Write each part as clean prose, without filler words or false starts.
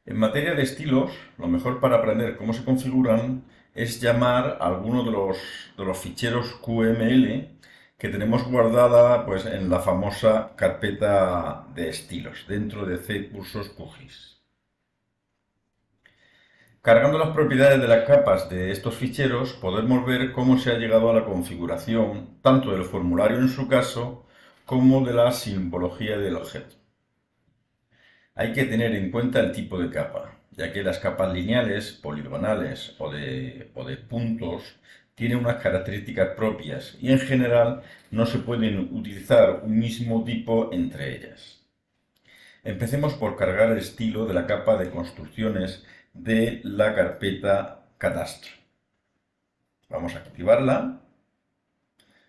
En materia de estilos, lo mejor para aprender cómo se configuran es llamar a alguno de los ficheros QML que tenemos guardada pues, en la famosa carpeta de estilos dentro de C Cursos QGIS. Cargando las propiedades de las capas de estos ficheros podemos ver cómo se ha llegado a la configuración tanto del formulario en su caso como de la simbología del objeto. Hay que tener en cuenta el tipo de capa, ya que las capas lineales, poligonales o de puntos tienen unas características propias y en general no se pueden utilizar un mismo tipo entre ellas. Empecemos por cargar el estilo de la capa de construcciones de la carpeta Catastro. Vamos a activarla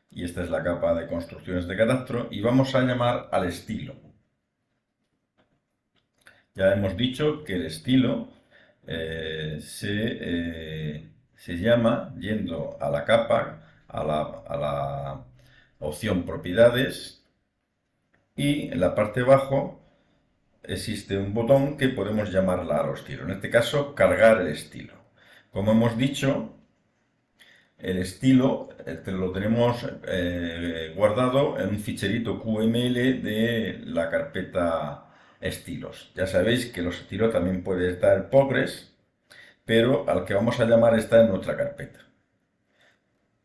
y esta es la capa de construcciones de Catastro y vamos a llamar al estilo. Ya hemos dicho que el estilo se llama, yendo a la capa, a la opción propiedades, y en la parte de abajo existe un botón que podemos llamarla al estilo. En este caso, cargar el estilo. Como hemos dicho, el estilo lo tenemos guardado en un ficherito QML de la carpeta estilos. Ya sabéis que los estilos también pueden estar en Progress, pero al que vamos a llamar está en nuestra carpeta.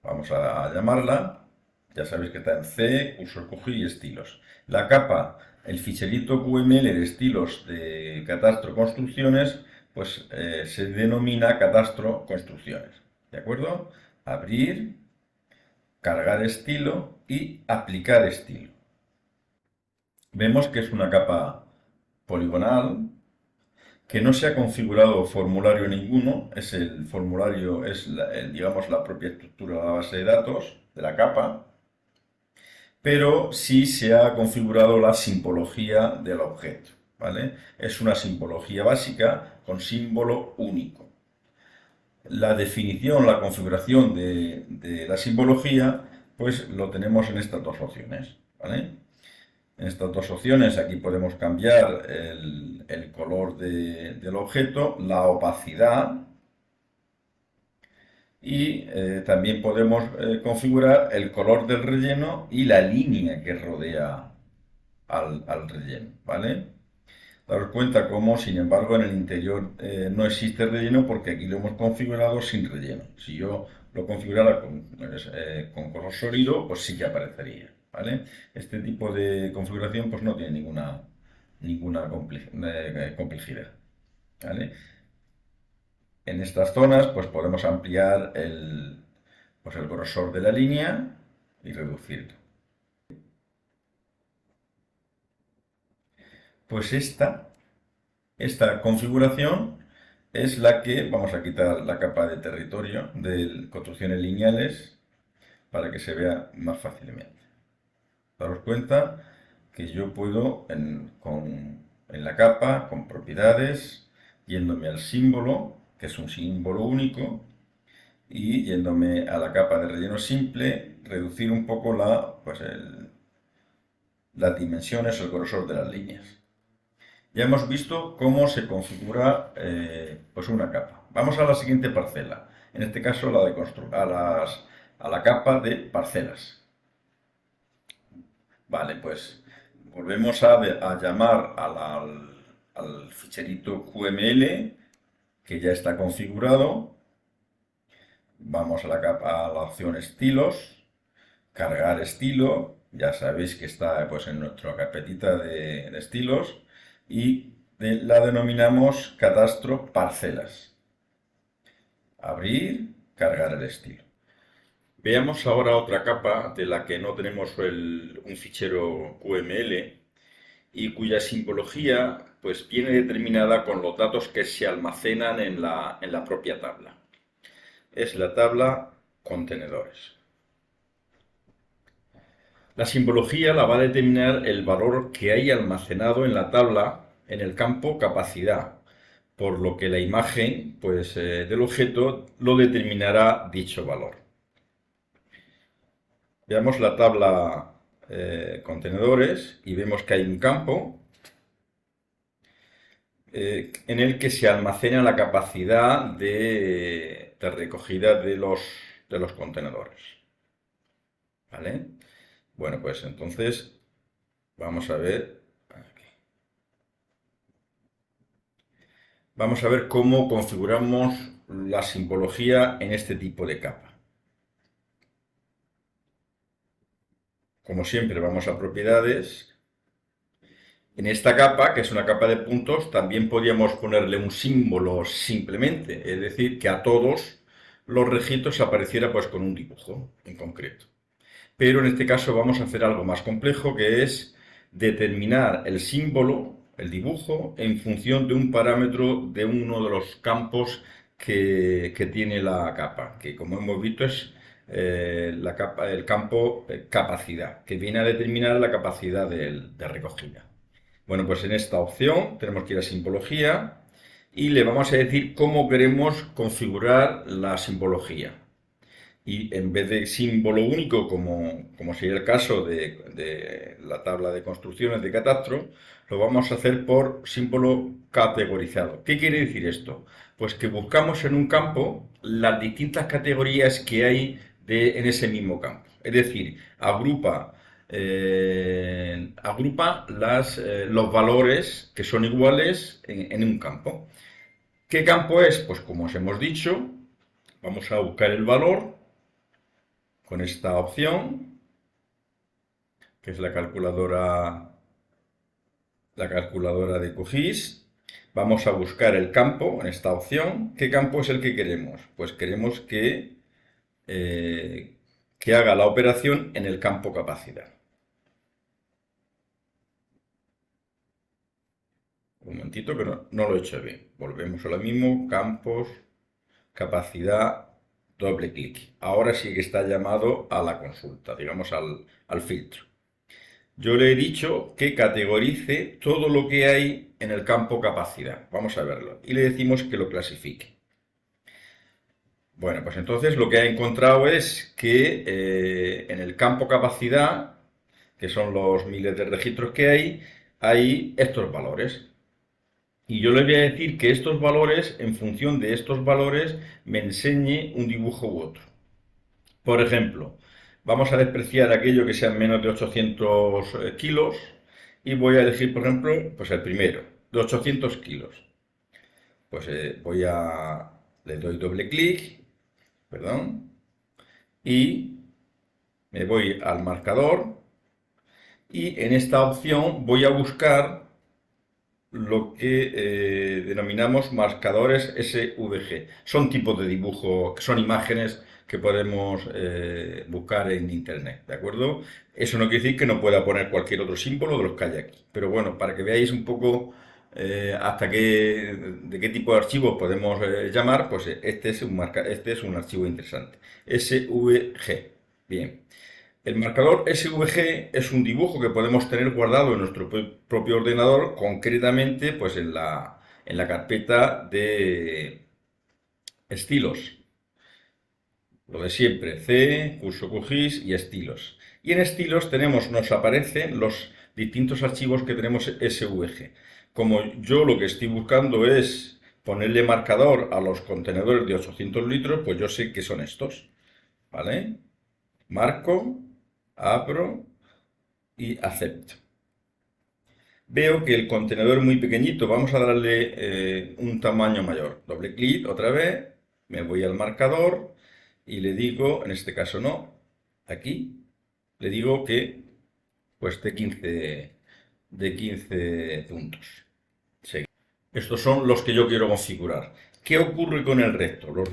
Vamos a llamarla, ya sabéis que está en C, Cursor QGIS y estilos. La capa, el ficherito QML de estilos de Catastro Construcciones, pues se denomina Catastro Construcciones. ¿De acuerdo? Abrir, cargar estilo y aplicar estilo. Vemos que es una capa poligonal, que no se ha configurado formulario ninguno, es el formulario, es digamos la propia estructura de la base de datos de la capa, pero sí se ha configurado la simbología del objeto, ¿vale? Es una simbología básica con símbolo único. La definición, la configuración de la simbología, pues lo tenemos en estas dos opciones, ¿vale? En estas dos opciones aquí podemos cambiar el color del objeto, la opacidad y también podemos configurar el color del relleno y la línea que rodea al relleno, ¿vale? Daros cuenta cómo, sin embargo, en el interior no existe relleno porque aquí lo hemos configurado sin relleno. Si yo lo configurara con color sólido, pues sí que aparecería, ¿vale? Este tipo de configuración pues no tiene ninguna complejidad, ¿vale? En estas zonas pues podemos ampliar el grosor de la línea y reducirlo. Pues esta configuración es la que vamos a quitar la capa de territorio de construcciones lineales para que se vea más fácilmente. Daros cuenta que yo puedo en la capa, con propiedades, yéndome al símbolo, que es un símbolo único, y yéndome a la capa de relleno simple, reducir un poco las dimensiones o el grosor de las líneas. Ya hemos visto cómo se configura pues una capa. Vamos a la siguiente parcela. En este caso a la capa de parcelas. Vale, pues volvemos a llamar al ficherito QML que ya está configurado. Vamos a la opción estilos, cargar estilo. Ya sabéis que está pues, en nuestra carpetita de estilos y la denominamos catastro parcelas. Abrir, cargar el estilo. Veamos ahora otra capa de la que no tenemos un fichero QML y cuya simbología pues, viene determinada con los datos que se almacenan en la propia tabla. Es la tabla contenedores. La simbología la va a determinar el valor que hay almacenado en la tabla en el campo capacidad, por lo que la imagen pues, del objeto lo determinará dicho valor. Veamos la tabla contenedores y vemos que hay un campo. en el que se almacena la capacidad de recogida de los contenedores. ¿Vale? Bueno, pues entonces vamos a ver. Aquí. Vamos a ver cómo configuramos la simbología en este tipo de capa. Como siempre, vamos a propiedades. En esta capa, que es una capa de puntos, también podríamos ponerle un símbolo simplemente, es decir, que a todos los registros apareciera pues con un dibujo en concreto. Pero en este caso vamos a hacer algo más complejo, que es determinar el símbolo, el dibujo, en función de un parámetro de uno de los campos que tiene la capa, que como hemos visto es el campo capacidad, que viene a determinar la capacidad de recogida. Bueno, pues en esta opción tenemos que ir a simbología y le vamos a decir cómo queremos configurar la simbología. Y en vez de símbolo único, como sería el caso de la tabla de construcciones de Catastro, lo vamos a hacer por símbolo categorizado. ¿Qué quiere decir esto? Pues que buscamos en un campo las distintas categorías que hay en ese mismo campo. Es decir, agrupa los valores que son iguales en un campo. ¿Qué campo es? Pues como os hemos dicho, vamos a buscar el valor con esta opción, que es la calculadora de QGIS. Vamos a buscar el campo en esta opción. ¿Qué campo es el que queremos? Pues queremos que haga la operación en el campo capacidad. Un momentito que no lo he hecho bien. Volvemos a lo mismo, campos, capacidad, doble clic. Ahora sí que está llamado a la consulta, digamos al filtro. Yo le he dicho que categorice todo lo que hay en el campo capacidad. Vamos a verlo. Y le decimos que lo clasifique. Bueno, pues entonces lo que ha encontrado es que en el campo capacidad, que son los miles de registros que hay estos valores. Y yo le voy a decir que estos valores, en función de estos valores, me enseñe un dibujo u otro. Por ejemplo, vamos a despreciar aquello que sean menos de 800 kilos y voy a elegir, por ejemplo, pues el primero, de 800 kilos. Pues le doy doble clic, perdón, y me voy al marcador y en esta opción voy a buscar lo que denominamos marcadores SVG. Son tipos de dibujo, son imágenes que podemos buscar en internet, ¿de acuerdo? Eso no quiere decir que no pueda poner cualquier otro símbolo de los que hay aquí. Pero bueno, para que veáis un poco de qué tipo de archivos podemos llamar, pues este es un archivo interesante. SVG. Bien. El marcador SVG es un dibujo que podemos tener guardado en nuestro propio ordenador, concretamente pues en la carpeta de estilos. Lo de siempre, C, curso QGIS y estilos. Y en estilos nos aparecen los distintos archivos que tenemos SVG. Como yo lo que estoy buscando es ponerle marcador a los contenedores de 800 litros, pues yo sé que son estos. ¿Vale? Marco, abro y acepto. Veo que el contenedor es muy pequeñito, vamos a darle un tamaño mayor. Doble clic otra vez, me voy al marcador y le digo, en este caso no, aquí, le digo que pues de 15 puntos. Seguimos. Estos son los que yo quiero configurar. ¿Qué ocurre con el resto? Los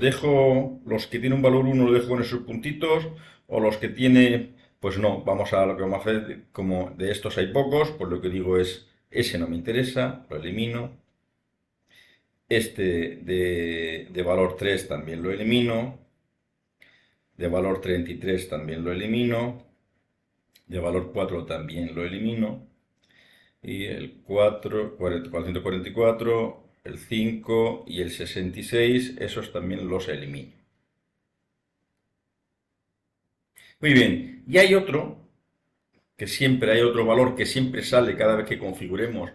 que tienen un valor 1 los dejo con esos puntitos, o los que tiene, pues no, vamos a lo que vamos a hacer, como de estos hay pocos, pues lo que digo es, ese no me interesa, lo elimino. Este de valor 3 también lo elimino. De valor 33 también lo elimino. De valor 4 también lo elimino. Y el 444, el 5 y el 66, esos también los elimino. Muy bien, y hay otro valor que siempre sale cada vez que configuremos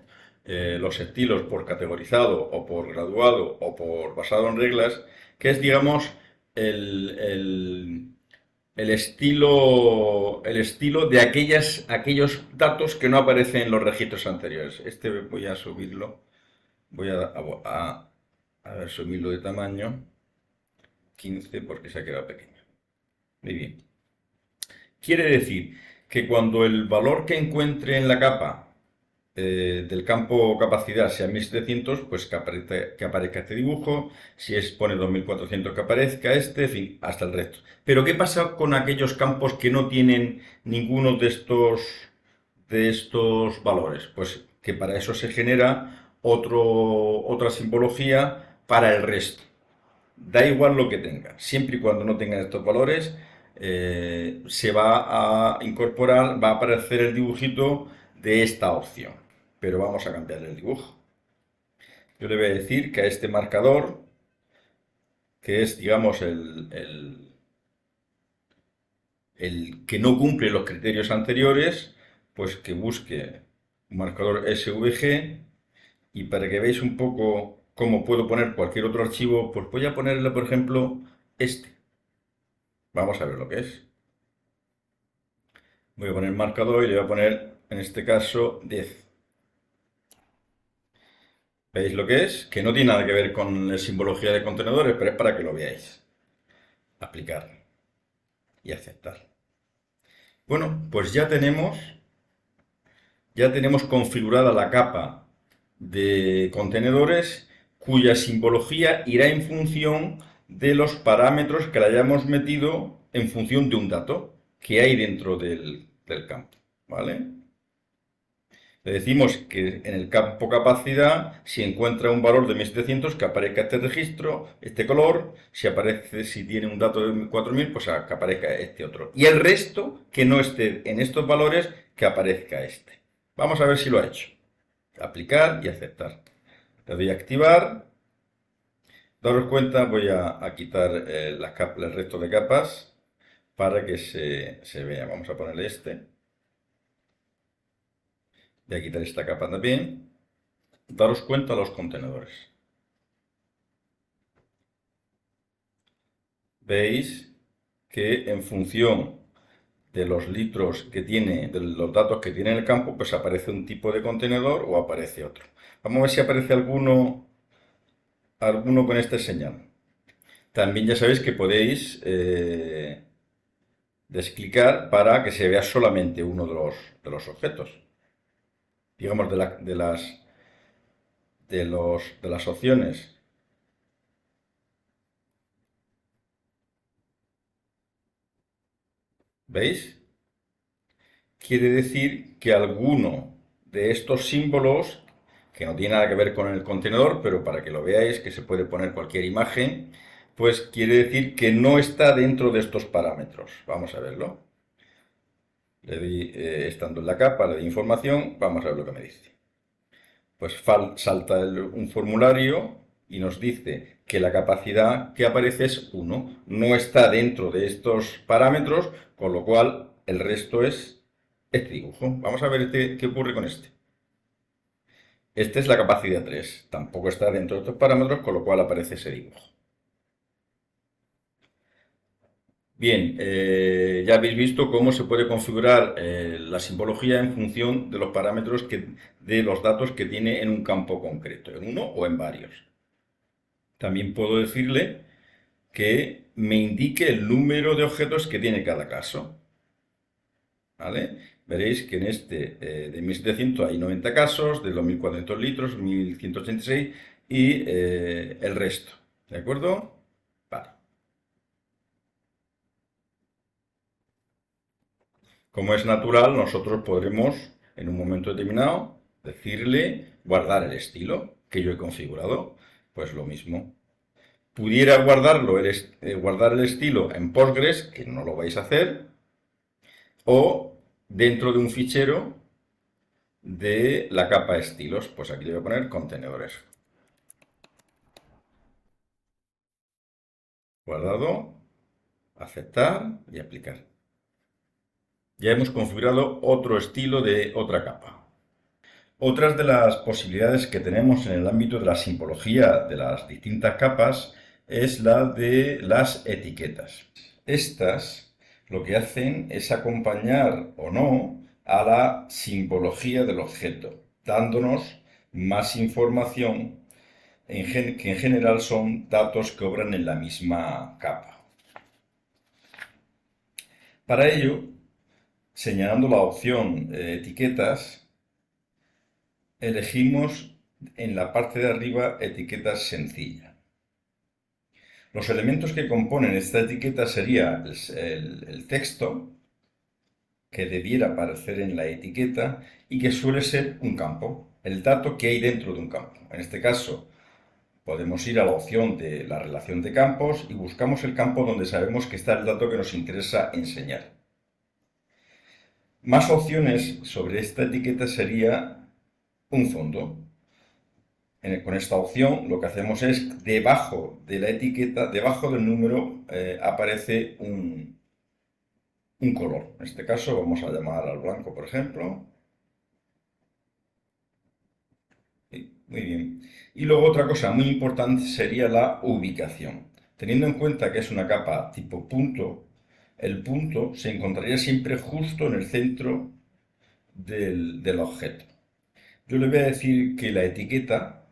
los estilos por categorizado o por graduado o por basado en reglas, que es, digamos, el, el- el estilo de aquellos datos que no aparecen en los registros anteriores. Este voy a subirlo, voy a ver, subirlo de tamaño 15 porque se ha quedado pequeño. Muy bien. Quiere decir que cuando el valor que encuentre en la capa del campo capacidad sea 1700, pues que aparezca este dibujo. Si pone 2400, que aparezca este, en fin, hasta el resto. Pero ¿qué pasa con aquellos campos que no tienen ninguno de estos valores? Pues que para eso se genera otra simbología para el resto. Da igual lo que tenga, siempre y cuando no tengan estos valores, se va a incorporar, va a aparecer el dibujito de esta opción. Pero vamos a cambiar el dibujo. Yo le voy a decir que a este marcador, que es, digamos, el que no cumple los criterios anteriores, pues que busque un marcador SVG. Y para que veáis un poco cómo puedo poner cualquier otro archivo, pues voy a ponerle, por ejemplo, este. Vamos a ver lo que es. Voy a poner marcador y le voy a poner, en este caso, 10. ¿Veis lo que es? Que no tiene nada que ver con la simbología de contenedores, pero es para que lo veáis. Aplicar y aceptar. Bueno, pues ya tenemos configurada la capa de contenedores cuya simbología irá en función de los parámetros que le hayamos metido en función de un dato que hay dentro del campo. ¿Vale? Le decimos que en el campo capacidad, si encuentra un valor de 1700, que aparezca este registro, este color. Si tiene un dato de 4000, pues que aparezca este otro. Y el resto, que no esté en estos valores, que aparezca este. Vamos a ver si lo ha hecho. Aplicar y aceptar. Le doy a activar. Daros cuenta, voy a quitar el resto de capas para que se vea. Vamos a ponerle este. Voy a quitar esta capa también. Daros cuenta los contenedores. Veis que en función de los litros que tiene, de los datos que tiene en el campo, pues aparece un tipo de contenedor o aparece otro. Vamos a ver si aparece alguno con este señal. También ya sabéis que podéis desclicar para que se vea solamente uno de los objetos. Digamos, de las opciones. ¿Veis? Quiere decir que alguno de estos símbolos, que no tiene nada que ver con el contenedor, pero para que lo veáis, que se puede poner cualquier imagen, pues quiere decir que no está dentro de estos parámetros. Vamos a verlo. Le doy, estando en la capa, le doy información, vamos a ver lo que me dice. Pues salta un formulario y nos dice que la capacidad que aparece es 1. No está dentro de estos parámetros, con lo cual el resto es este dibujo. Vamos a ver qué ocurre con este. Esta es la capacidad 3. Tampoco está dentro de estos parámetros, con lo cual aparece ese dibujo. Bien, ya habéis visto cómo se puede configurar la simbología en función de los parámetros de los datos que tiene en un campo concreto, en uno o en varios. También puedo decirle que me indique el número de objetos que tiene cada caso. ¿Vale? Veréis que en este de 1700 hay 90 casos, de los 1400 litros, 1186 y el resto. ¿De acuerdo? Vale. Como es natural, nosotros podremos en un momento determinado decirle guardar el estilo que yo he configurado. Pues lo mismo. Pudiera guardar el estilo en Postgres, que no lo vais a hacer, o dentro de un fichero de la capa estilos. Pues aquí le voy a poner contenedores. Guardado, aceptar y aplicar. Ya hemos configurado otro estilo de otra capa. Otras de las posibilidades que tenemos en el ámbito de la simbología de las distintas capas es la de las etiquetas. Estas lo que hacen es acompañar o no a la simbología del objeto, dándonos más información que en general son datos que obran en la misma capa. Para ello, señalando la opción etiquetas, elegimos en la parte de arriba etiquetas sencilla. Los elementos que componen esta etiqueta sería el texto, que debiera aparecer en la etiqueta y que suele ser un campo, el dato que hay dentro de un campo. En este caso, podemos ir a la opción de la relación de campos y buscamos el campo donde sabemos que está el dato que nos interesa enseñar. Más opciones sobre esta etiqueta sería un fondo. Con esta opción lo que hacemos es, debajo de la etiqueta, debajo del número, aparece un color. En este caso vamos a llamar al blanco, por ejemplo. Muy bien. Y luego otra cosa muy importante sería la ubicación. Teniendo en cuenta que es una capa tipo punto, el punto se encontraría siempre justo en el centro del objeto. Yo le voy a decir que la etiqueta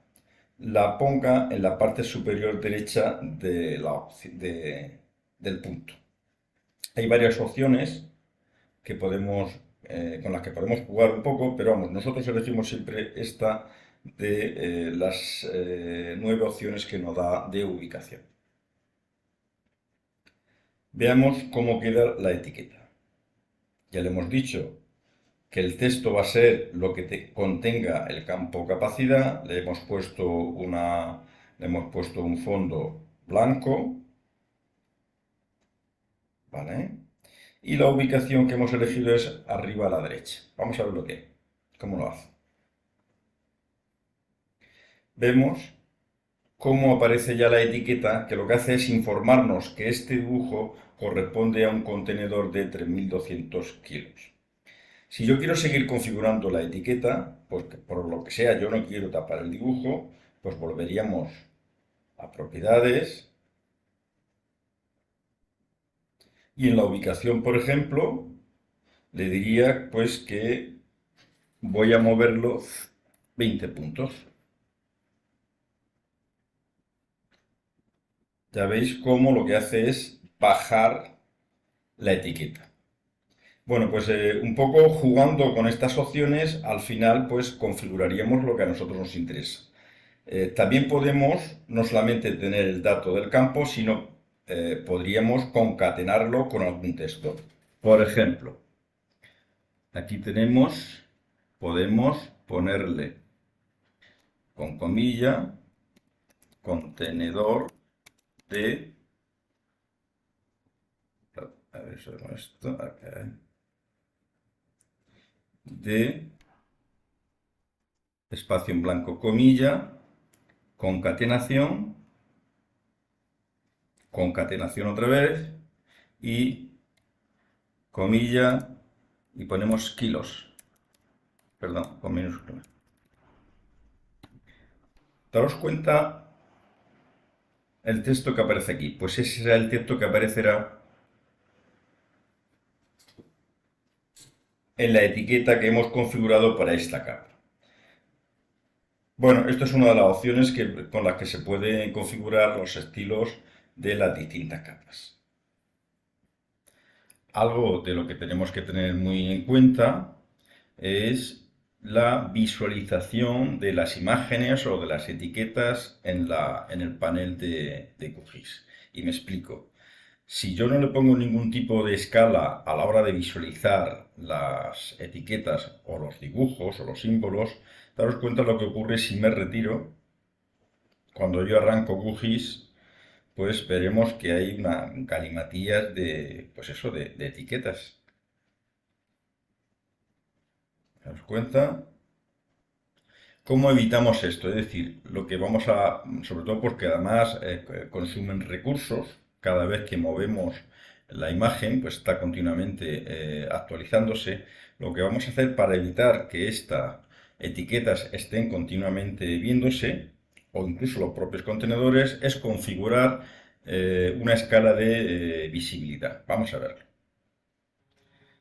la ponga en la parte superior derecha del punto. Hay varias opciones que con las que podemos jugar un poco, pero vamos, nosotros elegimos siempre esta de las 9 opciones que nos da de ubicación. Veamos cómo queda la etiqueta. Ya le hemos dicho que el texto va a ser lo que contenga el campo capacidad. Le hemos puesto un fondo blanco, ¿vale? Y la ubicación que hemos elegido es arriba a la derecha. Vamos a ver cómo lo hace. Vemos cómo aparece ya la etiqueta, que lo que hace es informarnos que este dibujo corresponde a un contenedor de 3200 kilos. Si yo quiero seguir configurando la etiqueta, pues por lo que sea yo no quiero tapar el dibujo, pues volveríamos a propiedades y en la ubicación, por ejemplo, le diría pues que voy a moverlo 20 puntos. Ya veis cómo lo que hace es bajar la etiqueta. Bueno, pues un poco jugando con estas opciones, al final pues configuraríamos lo que a nosotros nos interesa. También podemos no solamente tener el dato del campo, sino podríamos concatenarlo con algún texto. Por ejemplo, aquí podemos ponerle con comilla, contenedor de, a ver, esto, acá, de espacio en blanco, comilla, concatenación, concatenación otra vez y comilla y ponemos kilos, perdón, con minúscula. Daros cuenta el texto que aparece aquí, pues ese será el texto que aparecerá en la etiqueta que hemos configurado para esta capa. Bueno, esto es una de las opciones con las que se pueden configurar los estilos de las distintas capas. Algo de lo que tenemos que tener muy en cuenta es la visualización de las imágenes o de las etiquetas en el panel de QGIS. Y me explico. Si yo no le pongo ningún tipo de escala a la hora de visualizar las etiquetas o los dibujos o los símbolos, daros cuenta de lo que ocurre si me retiro. Cuando yo arranco QGIS, pues veremos que hay una galimatías pues eso, de etiquetas. ¿Os cuenta? ¿Cómo evitamos esto? Es decir, lo que vamos sobre todo porque además consumen recursos, cada vez que movemos la imagen, pues está continuamente actualizándose. Lo que vamos a hacer para evitar que esta etiquetas estén continuamente viéndose, o incluso los propios contenedores, es configurar una escala de visibilidad. Vamos a verlo.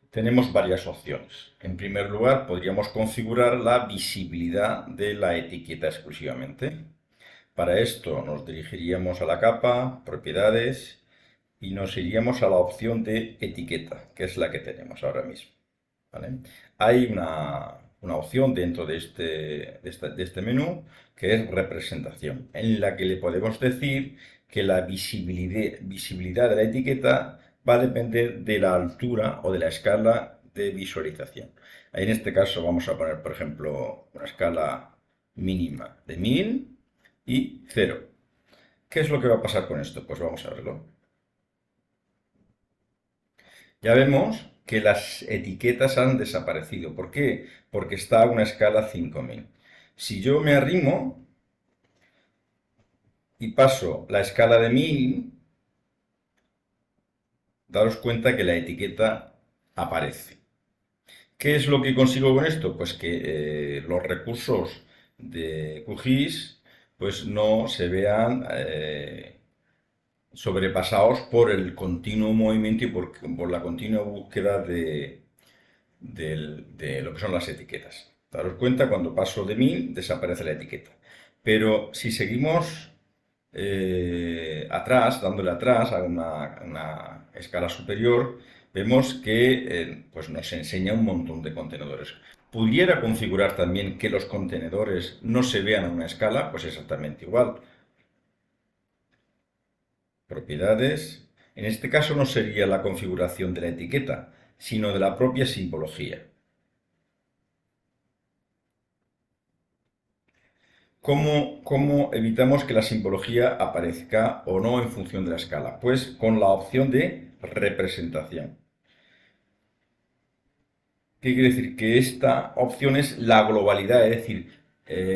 Tenemos varias opciones. En primer lugar, podríamos configurar la visibilidad de la etiqueta exclusivamente. Para esto nos dirigiríamos a la capa, propiedades, y nos iríamos a la opción de etiqueta, que es la que tenemos ahora mismo. ¿Vale? Hay una opción dentro de este menú que es representación, en la que le podemos decir que la visibilidad de la etiqueta va a depender de la altura o de la escala de visualización. En este caso vamos a poner, por ejemplo, una escala mínima de 1000 y 0. ¿Qué es lo que va a pasar con esto? Pues vamos a verlo. Ya vemos que las etiquetas han desaparecido. ¿Por qué? Porque está a una escala 5000. Si yo me arrimo y paso la escala de 1000, daros cuenta que la etiqueta aparece. ¿Qué es lo que consigo con esto? Pues que los recursos de QGIS pues no se vean sobrepasados por el continuo movimiento y por la continua búsqueda de lo que son las etiquetas. Daros cuenta, cuando paso de 1000 desaparece la etiqueta. Pero si seguimos atrás, dándole atrás a una escala superior, vemos que pues nos enseña un montón de contenedores. ¿Pudiera configurar también que los contenedores no se vean a una escala? Pues exactamente igual. Propiedades. En este caso no sería la configuración de la etiqueta, sino de la propia simbología. ¿Cómo evitamos que la simbología aparezca o no en función de la escala? Pues con la opción de representación. ¿Qué quiere decir? Que esta opción es la globalidad, es decir,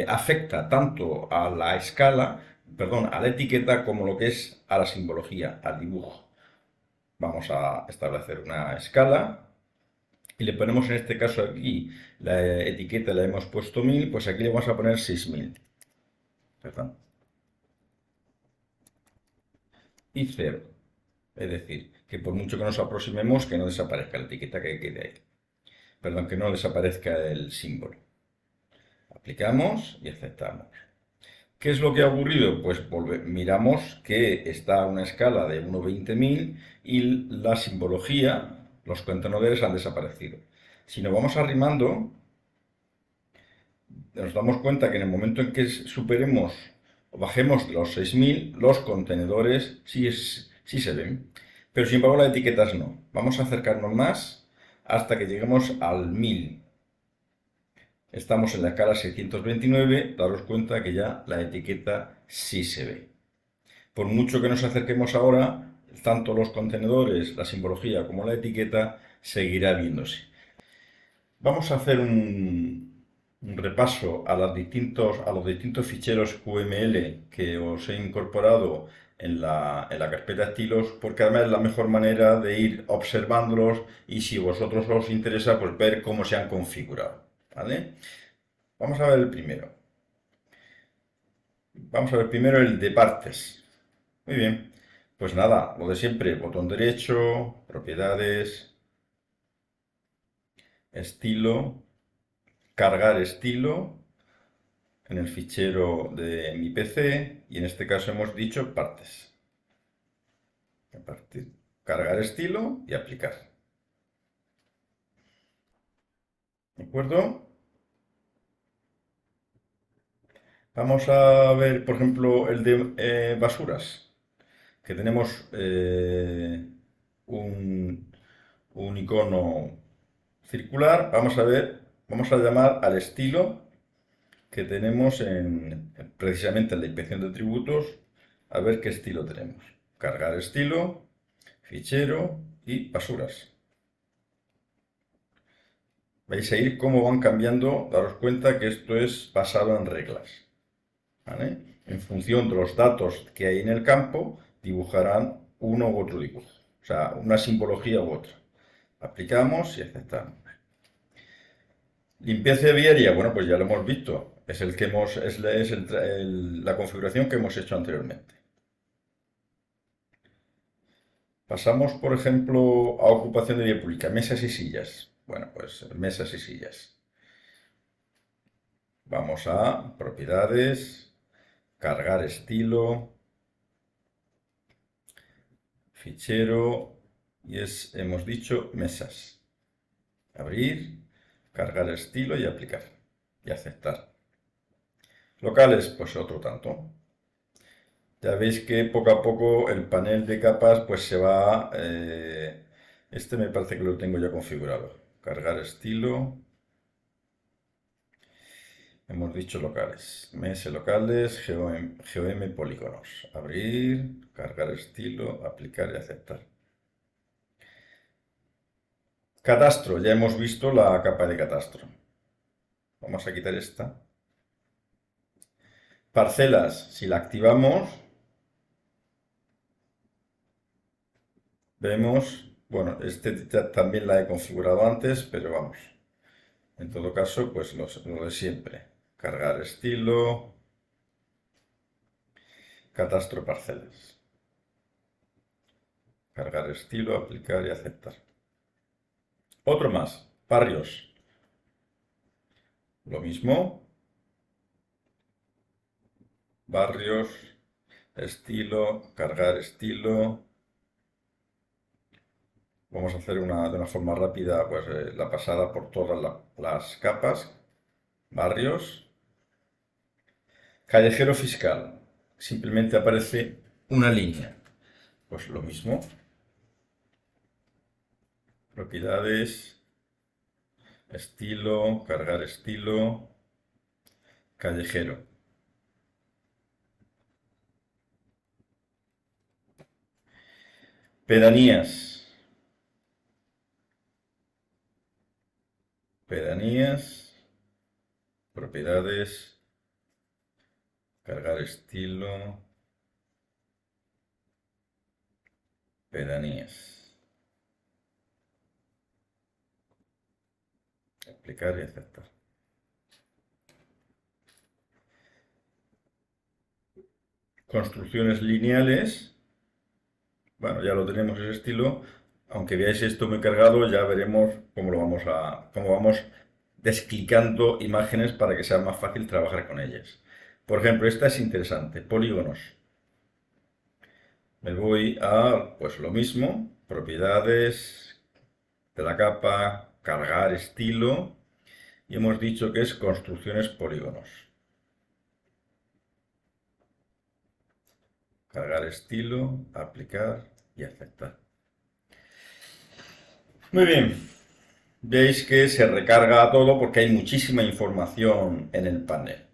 afecta tanto a la escala, perdón, a la etiqueta como lo que es a la simbología, al dibujo. Vamos a establecer una escala y le ponemos en este caso aquí, la etiqueta la hemos puesto 1000, pues aquí le vamos a poner 6000. Perdón. Y 0. Es decir, que por mucho que nos aproximemos, que no desaparezca la etiqueta que quede ahí. Perdón, que no desaparezca el símbolo. Aplicamos y aceptamos. ¿Qué es lo que ha ocurrido? Pues miramos que está a una escala de 1/20.000 y la simbología, los contenedores han desaparecido. Si nos vamos arrimando, nos damos cuenta que en el momento en que superemos o bajemos de los 6000, los contenedores sí se ven. Pero sin embargo las etiquetas no. Vamos a acercarnos más hasta que lleguemos al 1000. Estamos en la escala 629, daros cuenta que ya la etiqueta sí se ve. Por mucho que nos acerquemos ahora, tanto los contenedores, la simbología como la etiqueta seguirá viéndose. Vamos a hacer un repaso a los distintos ficheros QML que os he incorporado en la carpeta estilos, porque además es la mejor manera de ir observándolos y si vosotros os interesa, pues ver cómo se han configurado. ¿Vale? Vamos a ver el primero. Vamos a ver primero el de partes. Muy bien. Pues nada, lo de siempre, botón derecho, propiedades, estilo, cargar estilo en el fichero de mi PC y en este caso hemos dicho partes. Cargar estilo y aplicar. ¿De acuerdo? Vamos a ver, por ejemplo, el de basuras, que tenemos un, un icono circular. Vamos a llamar al estilo que tenemos precisamente en la inspección de tributos, a ver qué estilo tenemos. Cargar estilo, fichero y basuras. Vais a ir cómo van cambiando, daros cuenta que esto es basado en reglas. ¿Vale? En función de los datos que hay en el campo, dibujarán uno u otro dibujo. O sea, una simbología u otra. Aplicamos y aceptamos. Limpieza diaria, bueno, pues ya lo hemos visto. Es el que la configuración que hemos hecho anteriormente. Pasamos, por ejemplo, a ocupación de vía pública, mesas y sillas. Bueno, pues mesas y sillas. Vamos a propiedades, cargar estilo, fichero y hemos dicho mesas. Abrir, cargar estilo y aplicar y aceptar. Locales, pues otro tanto. Ya veis que poco a poco el panel de capas pues se va... este me parece que lo tengo ya configurado. Cargar estilo. Hemos dicho locales. MS locales, GOM polígonos. Abrir, cargar estilo, aplicar y aceptar. Catastro, ya hemos visto la capa de catastro. Vamos a quitar esta. Parcelas, si la activamos, vemos, bueno, también la he configurado antes, pero vamos. En todo caso, pues lo de siempre. Cargar estilo, catastro parcelas. Cargar estilo, aplicar y aceptar. Otro más, barrios. Lo mismo, barrios, estilo, cargar estilo. Vamos a hacer de una forma rápida pues, la pasada por todas las capas. Barrios. Callejero fiscal. Simplemente aparece una línea. Pues lo mismo. Propiedades. Estilo. Cargar estilo. Callejero. Pedanías. Pedanías. Propiedades. Cargar estilo. Pedanías. Aplicar y aceptar. Construcciones lineales. Bueno, ya lo tenemos ese estilo. Aunque veáis esto muy cargado, ya veremos cómo vamos desclicando imágenes para que sea más fácil trabajar con ellas. Por ejemplo, esta es interesante, polígonos. Me voy a, pues lo mismo, propiedades de la capa, cargar estilo, y hemos dicho que es construcciones polígonos. Cargar estilo, aplicar y aceptar. Muy bien, veis que se recarga todo porque hay muchísima información en el panel.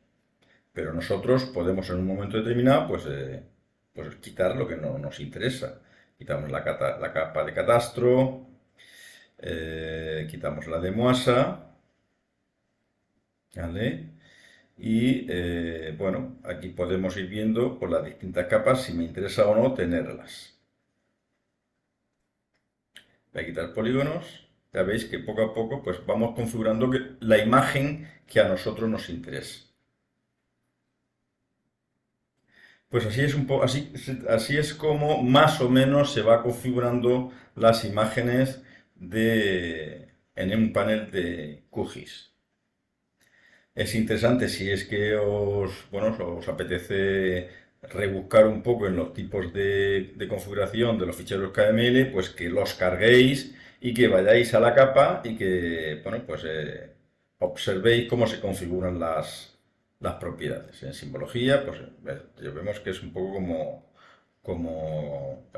Pero nosotros podemos en un momento determinado pues quitar lo que no nos interesa. Quitamos la capa de catastro, quitamos la de Moasa, ¿vale? Y bueno, aquí podemos ir viendo por las distintas capas si me interesa o no tenerlas. Voy a quitar polígonos. Ya veis que poco a poco pues vamos configurando la imagen que a nosotros nos interesa. Pues así es así es como más o menos se va configurando las imágenes en un panel de QGIS. Es interesante si es que os apetece rebuscar un poco en los tipos de configuración de los ficheros KML, pues que los carguéis y que vayáis a la capa y que, bueno, pues observéis cómo se configuran las propiedades. En simbología, pues ya vemos que es un poco como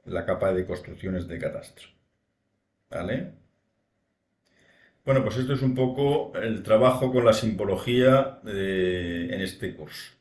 la capa de construcciones de catastro. ¿Vale? Bueno, pues esto es un poco el trabajo con la simbología en este curso.